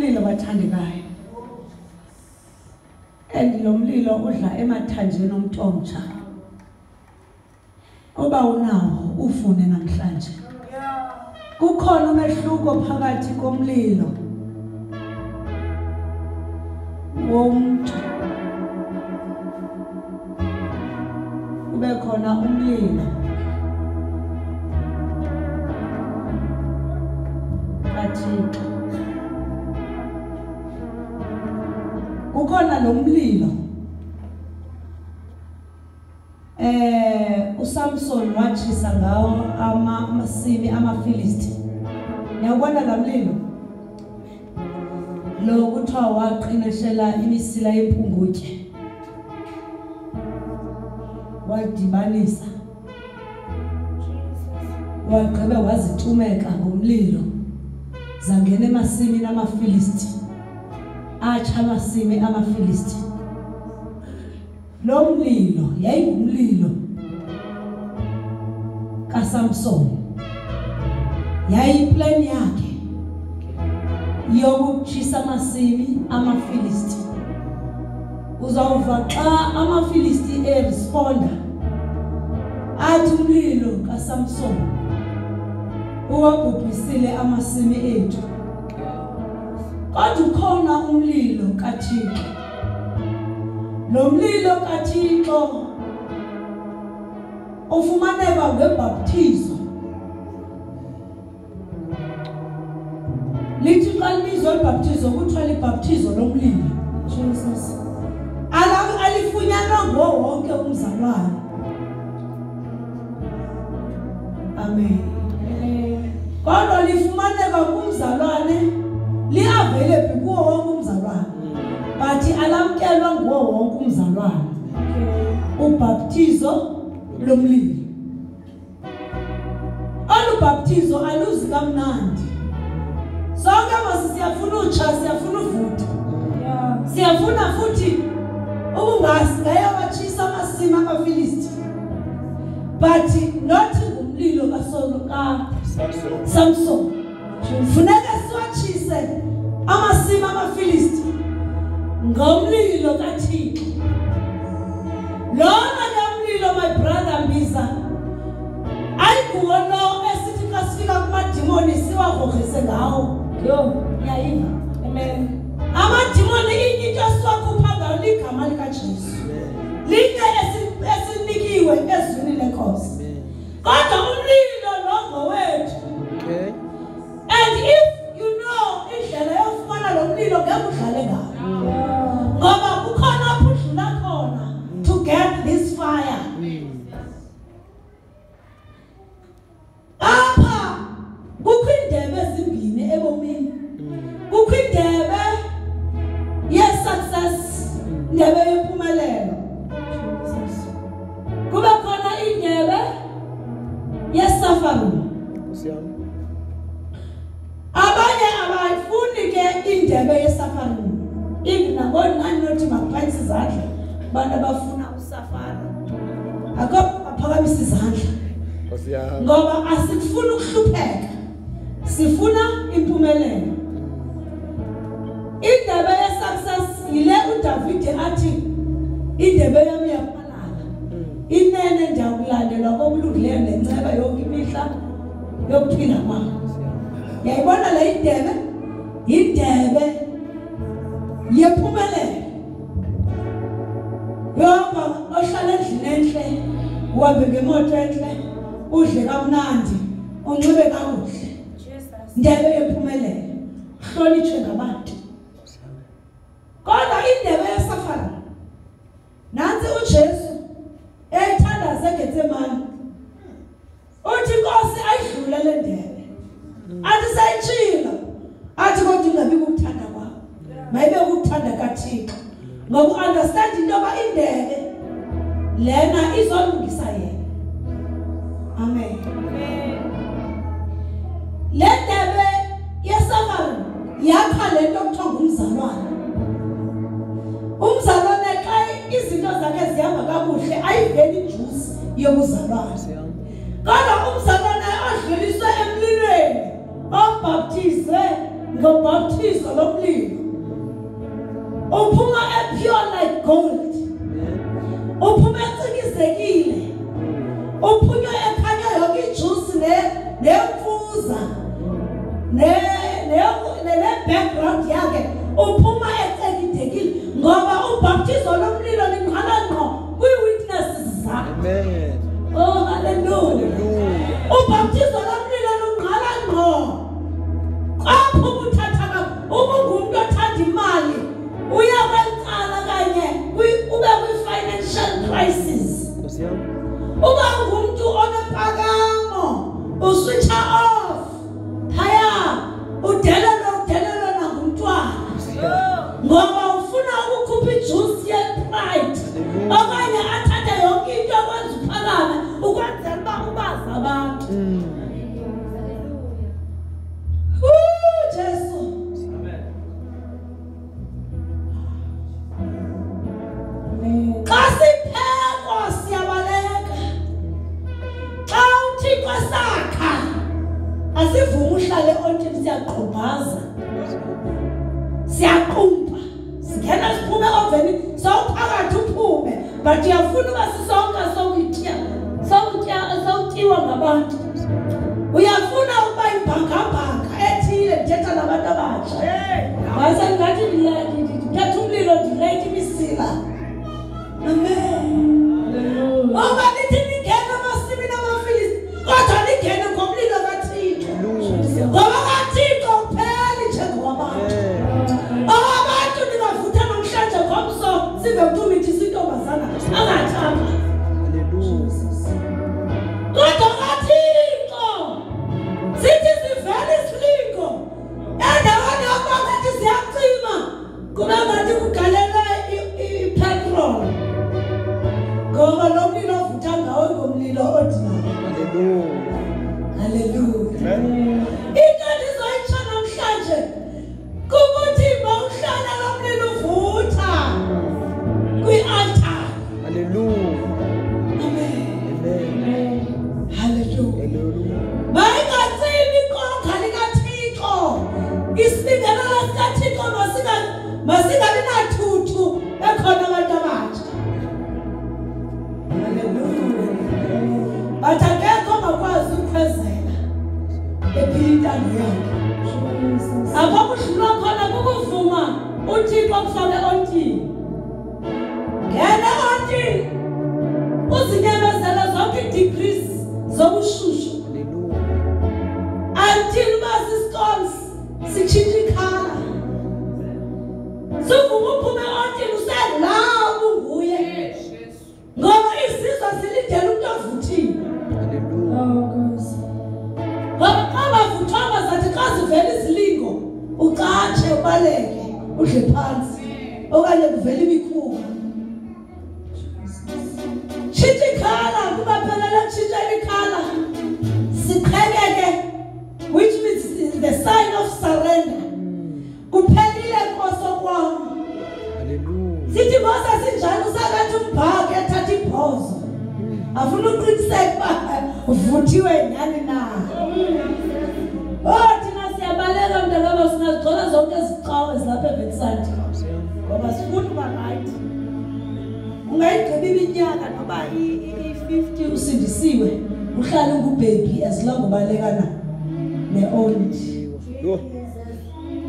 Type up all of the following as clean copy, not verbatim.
umlilo bathandekayo. And lo mlilo udla emathanjeni omntomtsha. Oba unawo ufune namhlanje. Kukhona umehluko phakathi komlilo womuntu. Kube khona umlilo kaThixo. Kukhona lo mlilo uSamson wachisa ngawo amasimi amaFilisti. Niyabona la mlilo lo kuthiwa waqinishela imisila yempungutye wadibanisa wagqiba wazitumeka ngomlilo zangena emasimi namaFilisti atsha amasimi amaFilisti. Lo mlilo yayingumlilo kaSamson. Yayiplan yakhe yokuchisa amasimi amaFilisti. Uzawuva xa amaFilisti responda athi umlilo kaSamson uwabhubhisile amasimi ethu. Kodwa ukhona umlilo kaThixo. Lo mlilo kaThixo ufumaneka ngebaptizo. Lithi xa libizwa ibaptizo kuthiwa libaptizo lomlilo. Jesus. Alifunyanwa nguwo wonke umzalwane. Amen. Kodwa lifumaneka kumzalwane liavailable kuwo wonke umzalwane. But alamkelwa nguwo wonke umzalwane. Ubaptizo lomlilo. Olubaptizo aluzi kamnandi. Sonke masiyafuna utsha, siyafuna uvuta. Siyafuna futhi ukungasi ngayo wachisa amasimi amaFilisti. But not ngumlilo Samson. Funeka siwachise amasimi amaFilisti ngomlilo kaThixo. Lona lomlilo my brother Mbiza ayikuwona esithi xa sifika kumadimoni siwahogrise ngawo. Yayiva. Amen. Amadimoni into siwakhupha ngawo ligama likaJesu. Linye esinikiwe ezwini lenkosi. Kodwa umlilo lo wethu. Okay. And if you know indlela yofumana lo mlilo ngeke udlale ngawo. Ngoba kukhona apho udlula khona to get this fire. Apha kukho indebe ezimbini ebomini. Kukho indebe ye-success, indebe yempumelelo. Kube khona indebe ye-suffering. Abanye abafuni ke indebe ye-suffering. Even nangona nothi maphansi izandla abantu abafuna usafara. Akho aphakamisa izandla. Ngoba asifuni ukuhlupheka. Sifuna impumelelo. Indebe ye-success ile uDavid athi indebe yami yaphalala. Inene ndiyakulandelwa kokulungileyo nenceba yonke imihla yokuphila kwami. Yayibona le indebe? Indebe yephumelelo. Yonke ohlala endlini enhle, uhambe ngemoto enhle, udle kamnandi, unxibe kakuhle. Indebe yephumelelo. Hlonitshwe ngabantu. Kodwa indebe yesafari. Nansi uJesu ethandaze eGetsemane. Uthi Nkosi ayidlule le ndebe. Athi sayitshila. Athi kodwa ungabi ukuthanda kwakho. Mayibe ukuthanda kaThixo. Ngoba understand into yoba indebe lena izolungisa yena. Amen. Le ndebe yesafari yakha lento okuthiwa ngumzalwane. Umzalwane xa izinto zakhe zihamba kakuhle ayiveli injuice yobuzalwane. Kodwa umzalwane adluliswe emlilweni obhaptizwe ngobhaptizo ubhaptizo lomlilo uphuma pure like gold uphuma ecikizekile uphunywa ekhanya yonke ijuice nemfuza ne background yakhe uphuma ecikizekile ngoba ubhaptizo lomlilo liqala ngqo kwi-witnesses zakhe. Amen. Oh hallelujah. Ubhaptizo lomlilo luqala ngqo apho uthatha umuntu othanda imali uyakwenzala kanye ube kwi-financial crisis. Uba ngumuntu onempakamo uswitcha off phaya udelelo nangumntwana ngoba ufuna ukukhupha ijuice ye-pride okanye athathe yonke into okwenza uphakame ukwenzela uba ubazi abantu. Jesu. Xa siphekwa siyabaleka. Xa uThixo sakha asivumi uhlale ontini siyaqhubhaza. Siyaqumpa. Singena siphume oveni sawuphakathi uphume but uyafuna uba sisonke sawutyiwa ngabantu. Uyafuna ukuba ibhakabhaka ethile ndithetha nabantu abatsha. Wase ngathi ndithetha umlilo ndilayitha imisila. Amen. Oba nithi ningena amasimini amaFilisti kodwa ningene ngomlilo kaThixo. Ngoba kaThixo upheli njengowabantu. Abantu ningavutha namhlanje ngomso sive kumithi isintombazana angathamba. Kodwa kaThixo sithi sivele isilingo endaweni yokuthi siyacima kuba ngathi kugalela ipetrol ngoba lo mlilo ovutha ngawo ngomlilo odinayo. Hallelujah. Into ndizoyitsho namhlanje kukuthi mawuhlala lo mlilo uvutha kwi-altar. Hallelujah. Amen. Hallelujah. Mayingatsimi iqonga likaThixo. Isilinganela sikaThixo masingabi nathuthu ekhona abantu abatsha. Hallelujah. But akekho ongakwazi ukukhwezela ephila intando yakhe. Apho kudlulwa khona kukuvuma uThixo kufake ontini. Ngena ontini uzinyamezela zonke i-degrees zobushushu. Until masiscones sitshintsha ikhala. Suvuma uphume ontini usela ubunguye. Ngoba isizwe silindele umuntu ovuthile. Ngoba xa bavuthwa zathi xa zivela izilingo ucatshe ubaleke udle phansi okanye kuvela imikhuba. Tshintsha ikhala kuba phelele tshintsha ikhala siqhekeke, which means the sign of surrender. Kuphelile Nkosi kwami. Hallelujah. Sithi mose sinjalo usakathi umbhaka ethatha ibhozo afuna uqiniseka uba uvuthiwe nyani na. Thina siyabaleka mntakaba singazigcola zonke izicawu ezilapha eVincent ngoba sifuna uba right. Ungayigqiba iminyaka noba i-50 usindisiwe uhlale ungubhebhi as long ubalekana ne-old.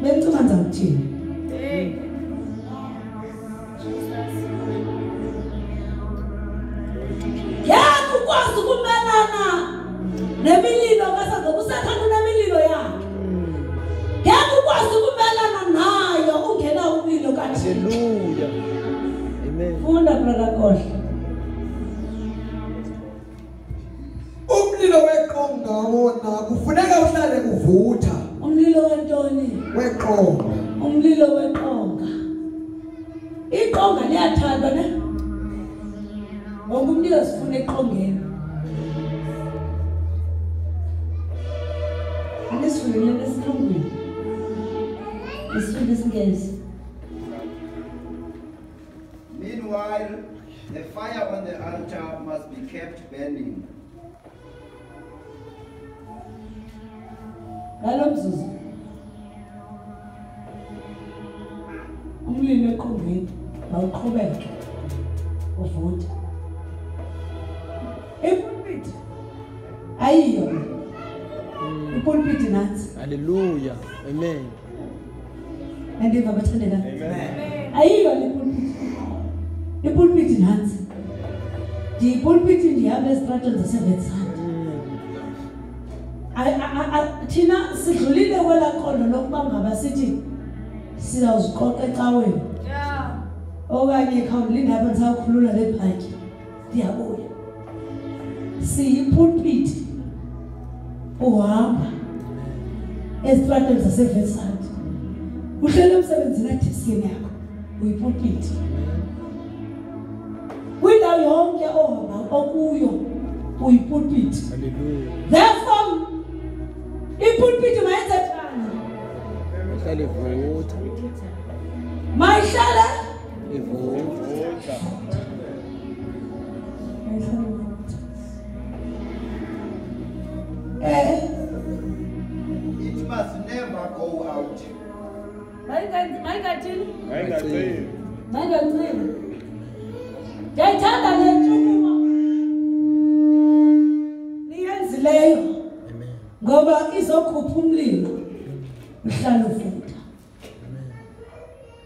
Bentsuma ngizawuthini? Yakukwazi ukumelana nemililo kaSathane uSathane unemililo yakhe. Yakukwazi ukumelana nayo ungena umlilo kaThixo. Hallelujah. Amen. Funda brother Kohle. Umlilo weqonga wona kufuneka uhlale uvutha. Umlilo wentoni? Weqonga. Umlilo weqonga. Iqonga liyathandwa ne? Ngoba umlilo sifuna eqongeni. Anisifundile nesilungwini. Isifunda isingezi. Meanwhile, the fire on the altar must be kept burning. Ngalo mzuzu ipulpit nansi. Hallelujah. Amen. Andiva bathandeka. Amen. Ayiyo le pulpit. Ipulpit nansi. Di pulpit ndihambe estrateni zaseVetsand. Thina sidlulile kwela khondo lokuba ngaba sithi sizawuziqoqa ecaweni. Okanye khawulini apha ndisawukhulula le bhaki. Ndiyabuya. Siyipulpit. Uhamba estrateni zaseVetsand. Uhlele emsebenzini etheskini yakho. Uyipulpit. Kwindawo yonke ohamba okuyo uyipulpit. Hallelujah. Therefore ipulpit mayenza njani? Ihlale vutha. Mayihlala Ivutha. It must never go out. Mayingathini? Ayingaceli. Mayingancini. Ndiyayithanda le ntshukumo niyenzileyo Amen. ngoba izokhupha umlilo uhlala uvutha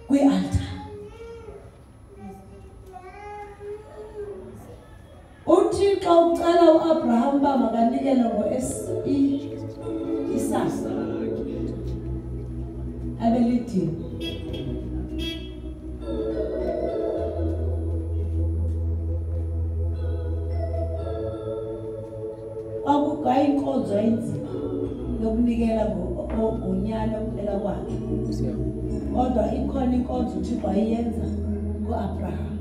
kwi-altar. UThixo ucela uAbraham uba makanikele Isaka abelidini. Kwakugayi inkonzo enzima yokunikela ngonyana okuphela kwakhe. Kodwa ikhona inkonzo uThixo ayenza kuAbraham.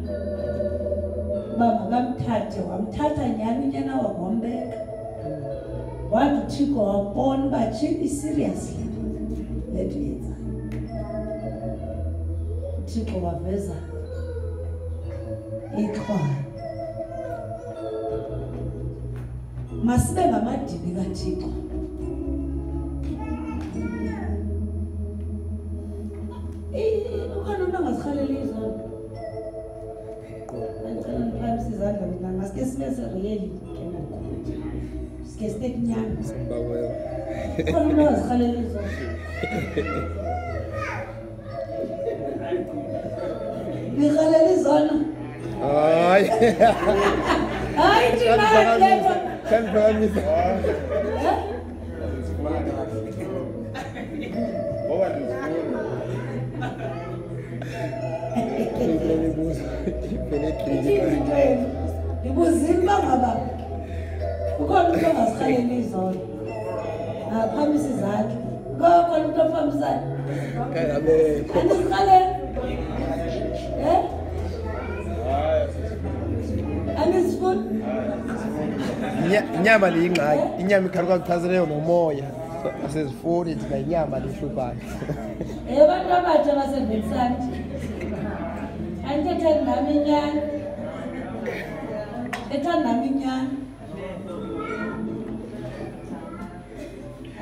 Baba kamthathe wamthatha nyani unyana wagombeka. Wathi uThixo wabona uba seriously lethu yenza. uThixo waveza ikhona. Masibe ngamadini kaThixo. Ukhona umuntu angazikhalela izandla. Ngicela ngiphakamisa izandla mina masike sibe seriyeli ke ngoku. Sike sibe kunyana. Simbawewe. Ukhona umuntu angazikhalela izandla. Ngikhalela izandla. Hayi. Hayi thina lento. Kaniphakamisa. Ngibuzima ngaba. Ukhona umuntu angazikhalela izandla. Ngaphamisa izandla. Ukhona umuntu ophamisa. Kangabekho. Anizikhalela. Anizifuna? Inyama liyingxaki. Inyama ikhaluka kuchazeleyo nomoya. Asizifuni thina inyama lihluphayo. Abantu abatsha baseVetsand. Antetheni nami inyani. Ethanda nami inyani.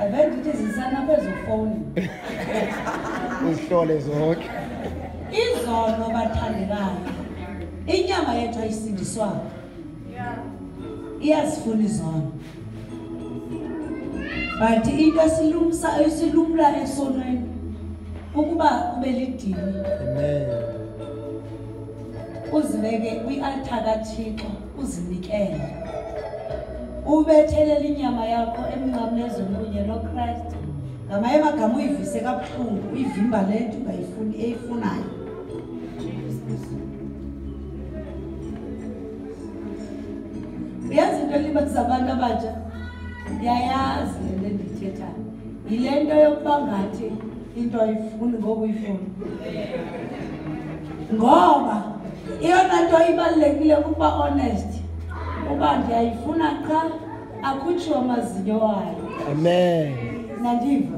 Avele ukuthi zisana phezufoni. Uhlole zonke. Izono bathandekayo. Inyama yethu ayisindiswayo. Iyazifuna izono. But into esilumla esonweni ukuba kube lidini. Amen. Uzibeke kwi-altar kaThixo uzinikele. Ubethelela inyama yakho emnqamlezweni kunye noKristu. Ngamanye amagama uyivise kabuhlungu, uyivimba lento ungayifuni eyifunayo. Uyazi into elibathisa abantu abatsha? Ndiyayazi le nto ndithethayo. Yile nto yokuba ngathi into ayifuni ngoku uyifuna. Ngoba iyona nto ibalulekile ukuba honest. Uba ndiyayifuna qha akhutshiwe amazinyo wayo. Amen. Nandiva.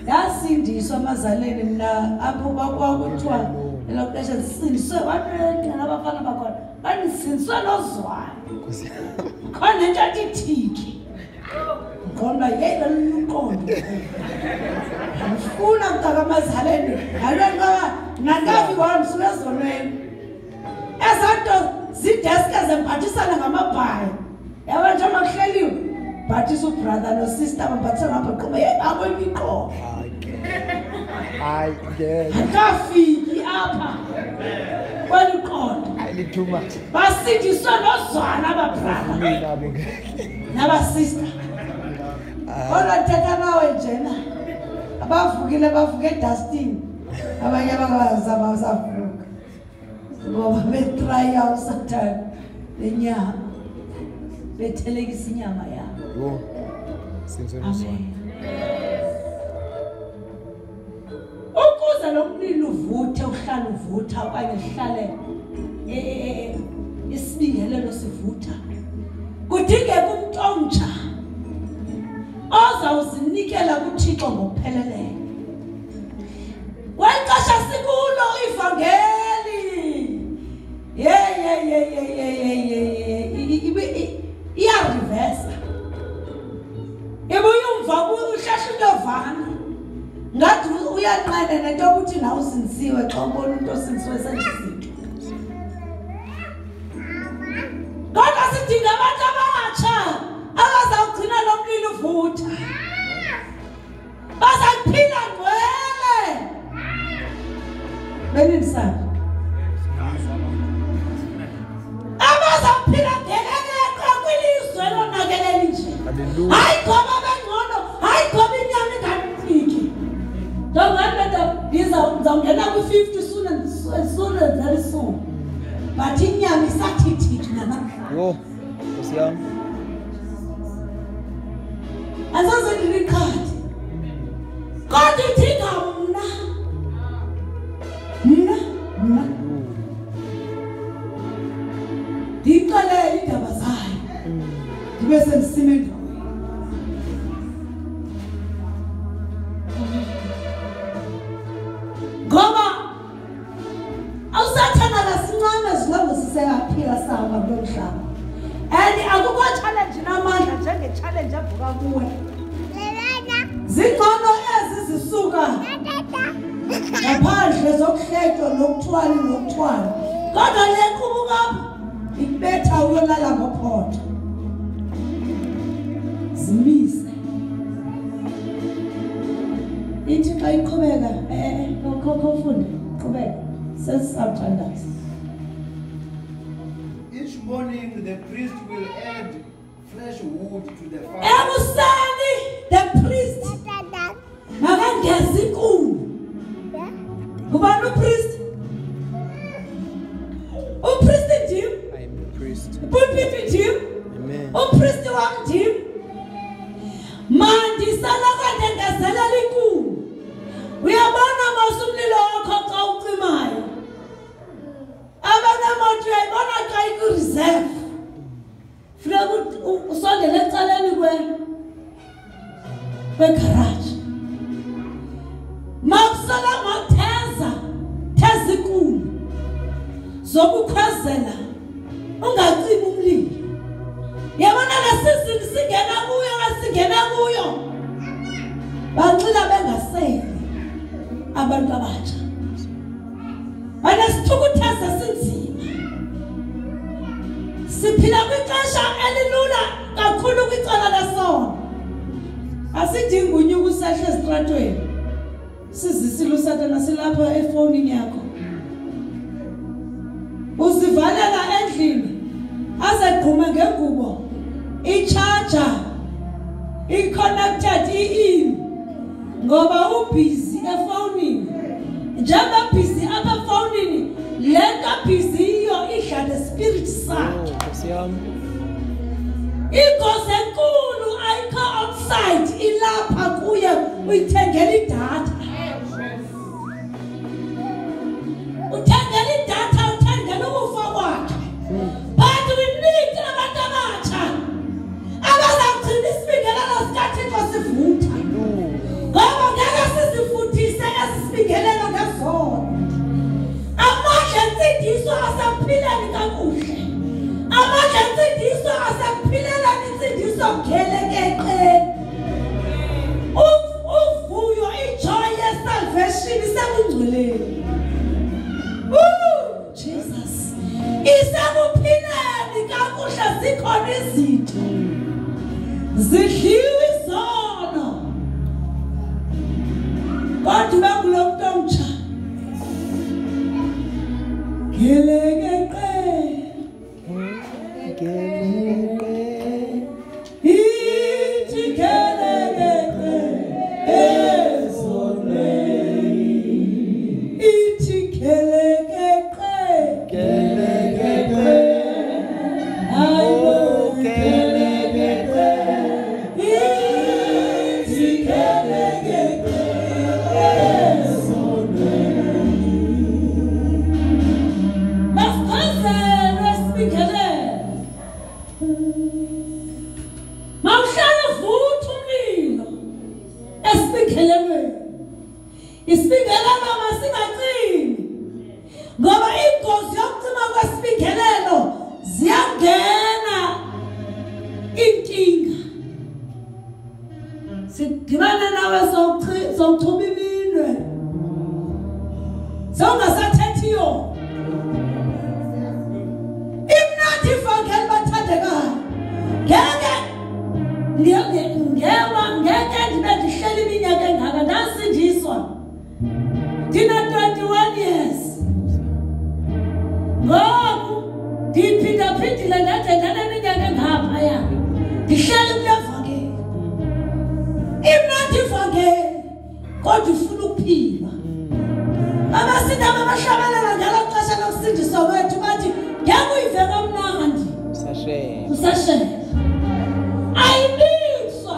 Yasindiswa amazaleni mna apho kwakuthiwa elokuqesha sisindiswe abantu abafana bakhona. Banisindiswe nozwayo. Khona into ethithiki. Ngomba yena luqondo. Ngifuna ukutaka amazaleni. Alona nangavi kwamsuka ezonweni. Ezanto zideske zemphathisana ngamabhayi. Yabanje amahleliwe. but isu brother no sister babathenga apha qhuma yabo imiqo Hayi ngeke. akafiki apha kweliqondo Hayi too much. basindiswa nozwana ababrother Mina bonke. nabasister kodwa thetha nawe njena abavukile bavuke edustini abanye abazavuka ngoba betry out Satan lenyama bethelekisa inyama yabo. Yo. Sinzwe Amen. Ukuze lo mlilo uvuthe uhlala uvutha okanye sihlale isibingelelo sivutha kudingeka umuntu omtsha ozawuzinikela kuThixo ngokupheleleyo. Kwexesha sikulo ivangeli iya reverse ibuye umva uhlahla ulovana ngathi uyanqane nento ukuthi nawe usinisiwe xa ubona umuntu osinisiwe senzizinto. Kodwa sidinga abantu abatsha abazawugcina lo mlilo uvutha bazaphila ngcwele benimsana abazaphila ngeleleqo kwilizwe lonakeleli nje. Hallelujah. Hayi ngoba bengcono hayi ngoba inyama ingafiki ndonganda ngizawungena ku-50 soon and very soon but inyama isathithithi namandla Yo. Kusiyami. azaze ndilikhadi kodwa idinga mna ndiyixelele iindaba zayo ndibe sendisime endaweni. Ngoba awusathana kasincane zilongo siseyaphila sahamba kulo mhlaba and akukho challenge namandla njenge-challenge evuka kuwe. Zingcono ezi zisuka ngaphandle zokuhletywa nokuthwala kodwa le qubuka apha ikubetha uyolala ngophotho zimise ithi xa iqhubeka kofunde qhubeka sesizawuthandaza. Each morning the priest will add fresh wood to the fire. Ekuseni the priest makangeza inkuni. Ngubani upriest? Upriest ndim. I am the priest. Pulpit ndim. Amen. Upriest wam ndim. Mandisaloka ndengezelela inkuni. Uyabona masumlilo wakho xa ucimayo. Abanemoto uyayibona xa iku-reserve. Funeka usondele ecaleni kwegaraji. Makusala matheza inkuni zokukhwezela ungacimi umlilo. Yabona lesizini singena kuyo banxila bengaseli abantu abatsha banesithukuthezi esinzima. Siphila kwixesha elilula kakhulu kwicala lesono. Asidingi unyuka usehla esitratweni sizisile uSathane silapha efowunini yakho uzivalela endlini azegqume ngengubo i-charger i-connected i-in ngoba ubhizi efowunini njengoba bhizi apha efowunini le nto bhizi iyo idla ne-spirit sakhe. Kusiyami. Ingozi enkulu ayikho outside ilapha kuye uyithengela idatha. Uthengela idatha uthengela ukufa kwakhe. But we need abantu abatsha abazagcina isibingelelo sikaThixo sivutha. Ngoba ngeke sizifuthise esi sibingelelo ngezono. Amandla ensindiso asaphileni kakuhle. Amandla ensindiso asaphilelani insindiso ngelekeqe. Uvuyo ijoy singacini ngoba ingozi yokucima kwesibingelelo ziyangena inkinga sidibana nawe sokuchuma iminwe songasathethiyo imnandi ifangeli bathandekayo ngeke ndibe ndihleli iminyaka engaka ndasindiswa ndina 21 years ngoku ndiphindaphindile ndade ndaneminyaka engaphaya ndihleli kule vangeli imnandi ivangeli kodwa ifuna ukuphila abasindaba abahlabelela ngalo xesha lokusindiswa wethu bathi ngeke uyive kamnandi usashela ayimixwa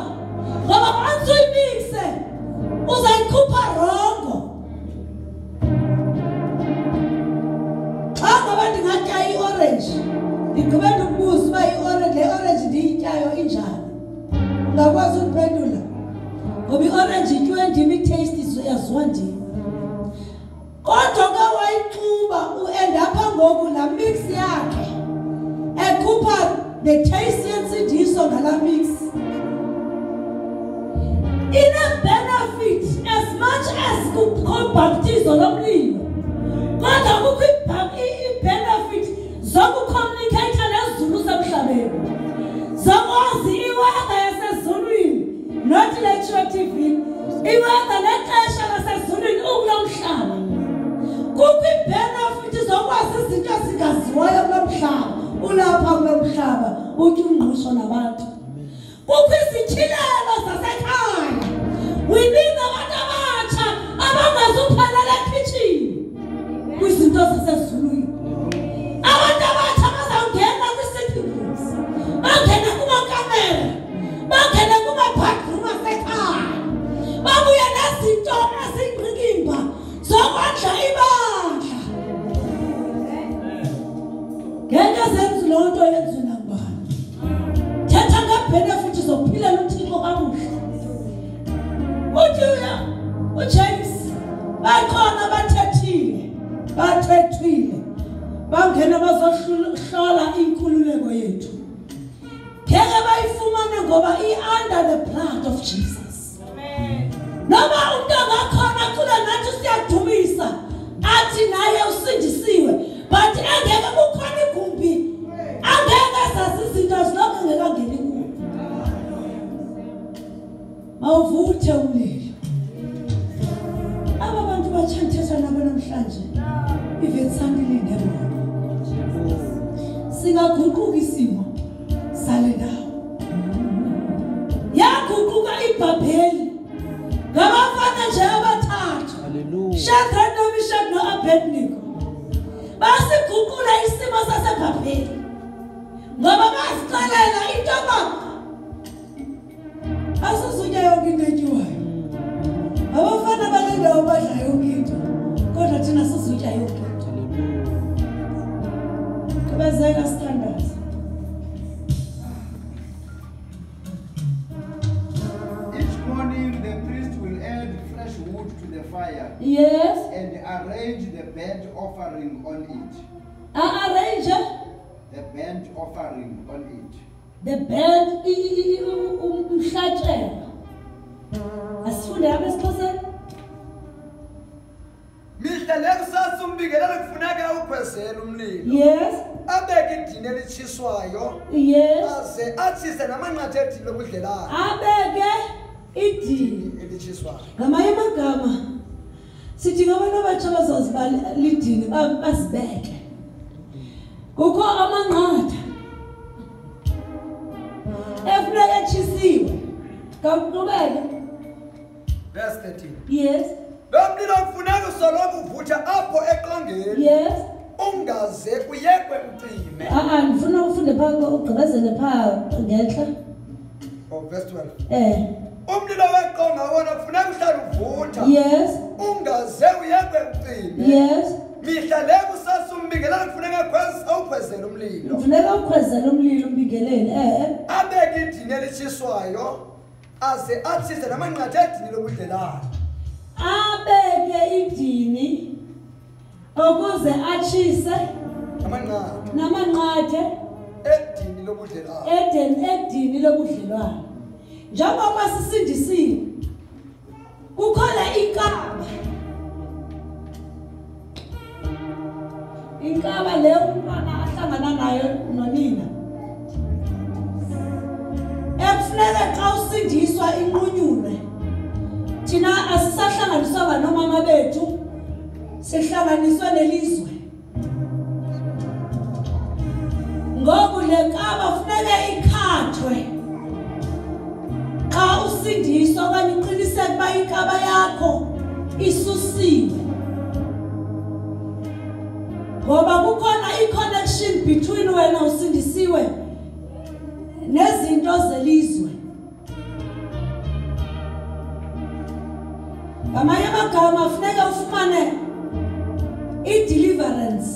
ngoba once uyimixe uzayikhupha rongo xa ngoba ndingatya i-orange ndigqibela ukubuza uba le orange ndiyityayo injani ungakwazi ukuphendula ngoba i-orange ityiwe ndim i-taste yaziwa ndim kodwa ke wayixuba uendapha ngoku laa mix yakhe ekhupha the taste yensindiso ngalaa mix ine-benefit as much as kubhaptizo lomlilo kodwa kukho i-benefit zokucommunicate nezulu zemhlabeni zokwazi iweda yasezulwini not lecture TV iweda nexesha lasezulwini ukulo mhlaba kukho i-benefit zokwazi izinto ezingaziwayo kulo mhlaba ulapha kulo mhlaba uthi ungqusho nabantu kukho izithilelo zasekhaya winina abantu abatsha abangazuphalela ekitchini kwizinto zasezulwini abantu abatsha bazawungena kwi-settlements bangena kumakamera bangena kuma-bedroom asekhaya babuye nezinto ezingqikimba zokondla ibandla ngeke zenzi loo nto yenziwe nangubani thetha ngebenefit zokuphilela uthixo kakuhle uthi uJames bakhona bathethile bangena bazohlola inkululeko yethu ngeke bayifumane ngoba i-under the blood of Jesus noma umuntu angakhona kule nathi siyadumisa athi naye usindisiwe but engeke kukhona igumbi angeke sazi izinto zilokhu ngekangeni kuwo mawuvuthe umlilo aba bantu batshanthetha nabo namhlanje ivetsandilinde bona singaguquka isimo sale ndawo yaguquka iBhabheli ngabafana nje abathathu Shadrach, Meshach no-Abednego basiguqula isimo saseBhabheli ngoba basixelela into yoba asizutya yonke into etyiwayo abafana bale ndawo badla yonke into kodwa thina sizutya yonke into kabazeka standards fire. Yes. And arrange the burnt offering on it. Arrange the burnt offering on it. The burnt umhlatshelo. Asifunde apha esiXhoseni. Mihla lekusasa umbingelelo kufuneka ukhwezela umlilo. Yes. Abeke idini elitshiswayo. Yes. Aze athise namanqathe ethile obudlelane. Abeke idini elitshiswayo. Ngamanye amagama sithi ngabantu abatsha bazozibala lidini basibeke. Kukho amanqatha efuneka etshisiwe. Kakuqhubeke. Verse 13. Yes. Lo mlilo kufuneka usoloko uvutha apho eqongeni. Yes. Ungaze kuyekwe ucime. Ngifuna ufunde phaka ugqibezele phaka ngentla. Oh, verse 12. Umlilo weqonga wona kufuneka uhlale uvutha. Yes. Ungaze uyekwe ucime. Yes. Mihla le kusasa umbingelelo kufuneka ukhwezela umlilo. Kufuneka ukhwezela umlilo umbingeleli. Abeke idini elitshiswayo aze athise namanqathe edini lobudlelane. abeke idini ukuze achise namanqathe edini lobudlelwano. Njengoba sisindisiwe kukhona inkaba leyo umntwana ahlangana nayo nonina ekufuneka xa usindiswa inqunyulwe. Thina asisahlanganiswa nomama bethu, sihlanganiswa nelizwe. Ngoku le nkaba kufuneka ikhathwe xa usindiswa okanye uqiniseke uba inkaba yakho isusiwe. Ngoba kukhona i-connection between wena usindisiwe nezinto zelizwe. Ngamanye amagama funeka ufumane i-deliverance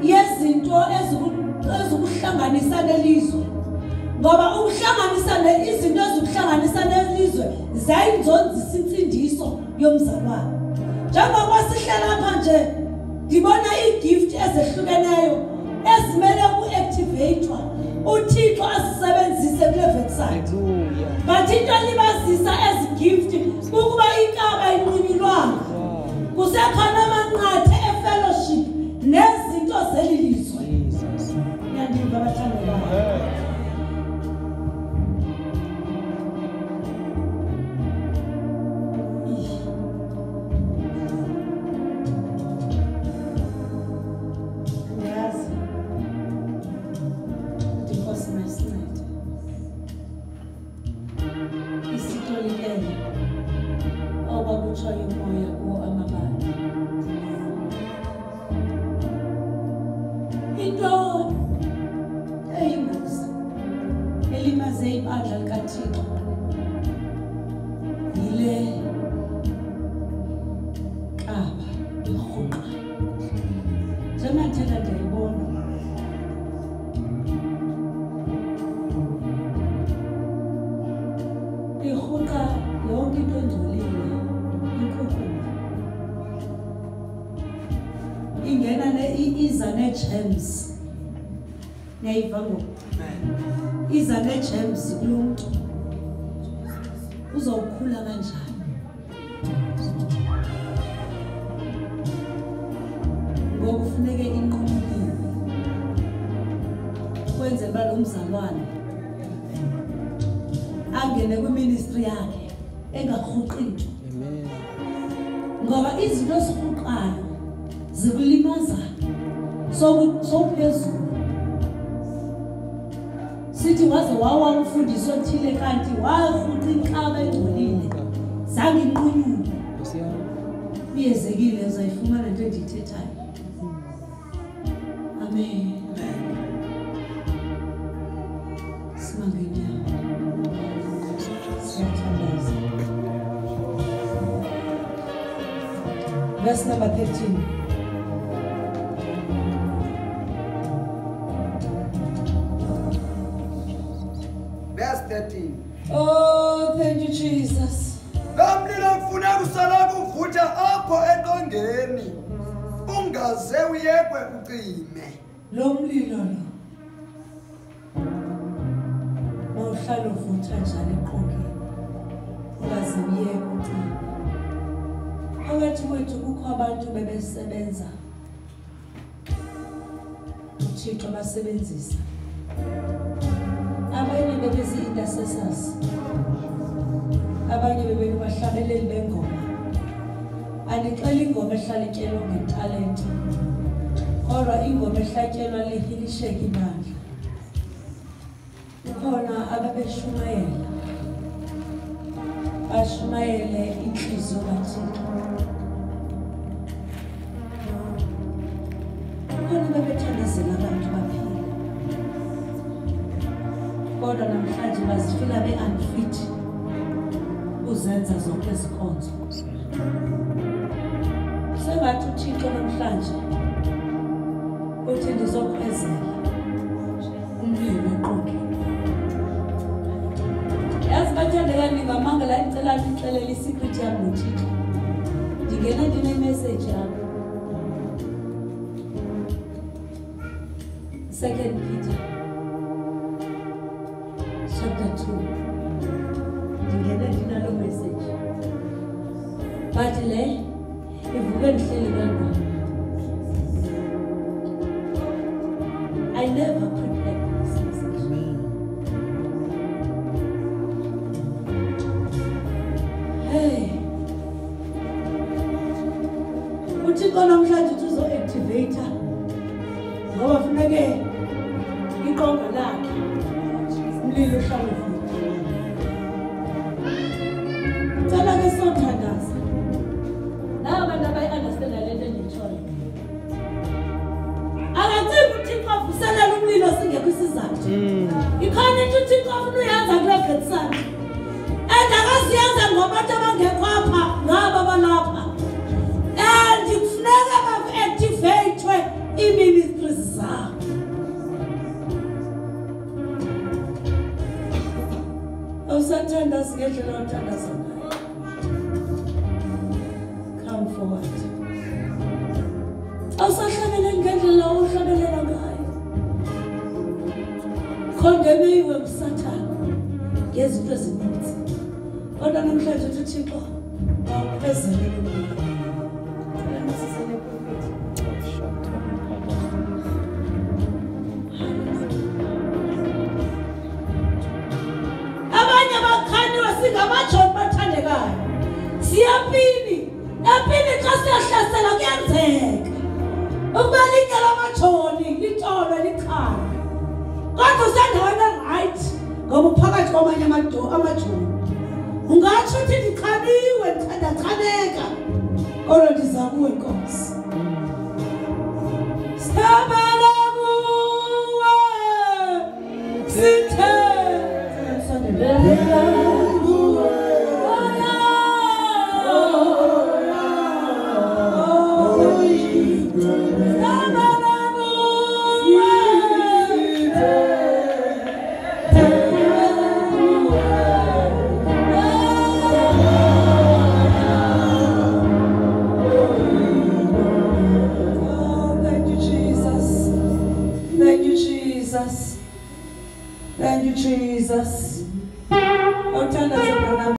yezinto ezikuhlanganisa nelizwe. Ngoba ukuhlanganisa izinto ezikuhlanganisa nelizwe zayinzonzisa insindiso yomzalwane. Njengoba sihlala apha nje ndibona igift ezehlukeneyo ezimele uku-activatwa uThixo asisebenzise kule website. But into libazisa ezi gift ukuba inkaba inqunyulwanga. Kusekhona amanqathe efellowship nezinto zelilizwe. Ngiyandiva abathandekayo. Gems. Neivango. Iza gems kumuntu. Uzokhula kanjani? Ngokufuneke inqumulile. Kwenze balomzalwane. Angene kwiministry yakhe engakhuqinto. Amen. Ngoba izinto sokuqala zikulimaza. So phezulu sithi waze wawa umfundisi othile kanti wafuqa inkaba engcolile zange inqunyulwe iyezekile uzayifumana into endithethayo. Amen. Simangenya siyathandaza. Verse number 13. Oh, thank you, Jesus. Lamlilo mfuna kusala kuvutha apho eqongeni. Ungaze uyekwe ucime. Lo mlilo lo. Mawuhlala uvutha njalo eqongeni. Ungaze uyekwe ucime. Phakathi kwethu kukho abantu bebesebenza. uThixo basebenzisa. Abanye bebezi intercessors. Abanye bebebahlabeleli bengoma. Alixela ingoma ehlalikelwa ngetalent. Kodwa ingoma ehlatshelwa lehilisheka ibandla. Ukhona ababeshumayela. Bashumayele inhliziyo kaThixo. Ukhona babethandazela abantu baphila. Kodwa namhlanje bazifila be-unfit uzenza zonke izikonzo. Sengathi uThixo namhlanje uthi ndizokhwezela umlilo eqongeni. Yazi bathandeka ningamanga la ngicela ngixelele isecret yami noThixo. Ngingena ndine message yami. 2 Peter chapter 2. Ngingena ndinalo message. But le ivuke ndihleli kangaka. I never prepared this message. Hey. Uthixo namhlanje uzo-activator. Ngoba funeke iqonga lakhe. Umlilo uhlale futhi. Cela ke sothandaza. Laba abantu abayi-understand le nto endiyitshoyo. Akathembi uThixo avuselela umlilo singekho isizathu. Ikhona into uThixo afuna uyenza kule Bethesda. And akaziyenza ngobantu abangekho apha ngaba balapha. And kufuneka ba-activate ii-ministries zabo. Awusathandaza ngendlela othandaza ngayo. Come forward. Awusahlabeleli ngendlela ohlabelela ngayo. Khondemiwe uSathane ngezinto ezininzi. Kodwa namhlanje uthi Thixo awuphezelele umlilo. Abanye abakhanywa singamajoni bathandekayo. Siyapini. Epini xa siyahlasela kuyenzeka. Ukuba linyela amajoni litolo likhaya. Kodwa usendaweni right ngoba uphakathi kwamanye amajoni. Ungatsho uthi ndichaniwe ndachaneka. Kodwa ndiza kuwe Nkosi. Sithabela kuwe. Sithe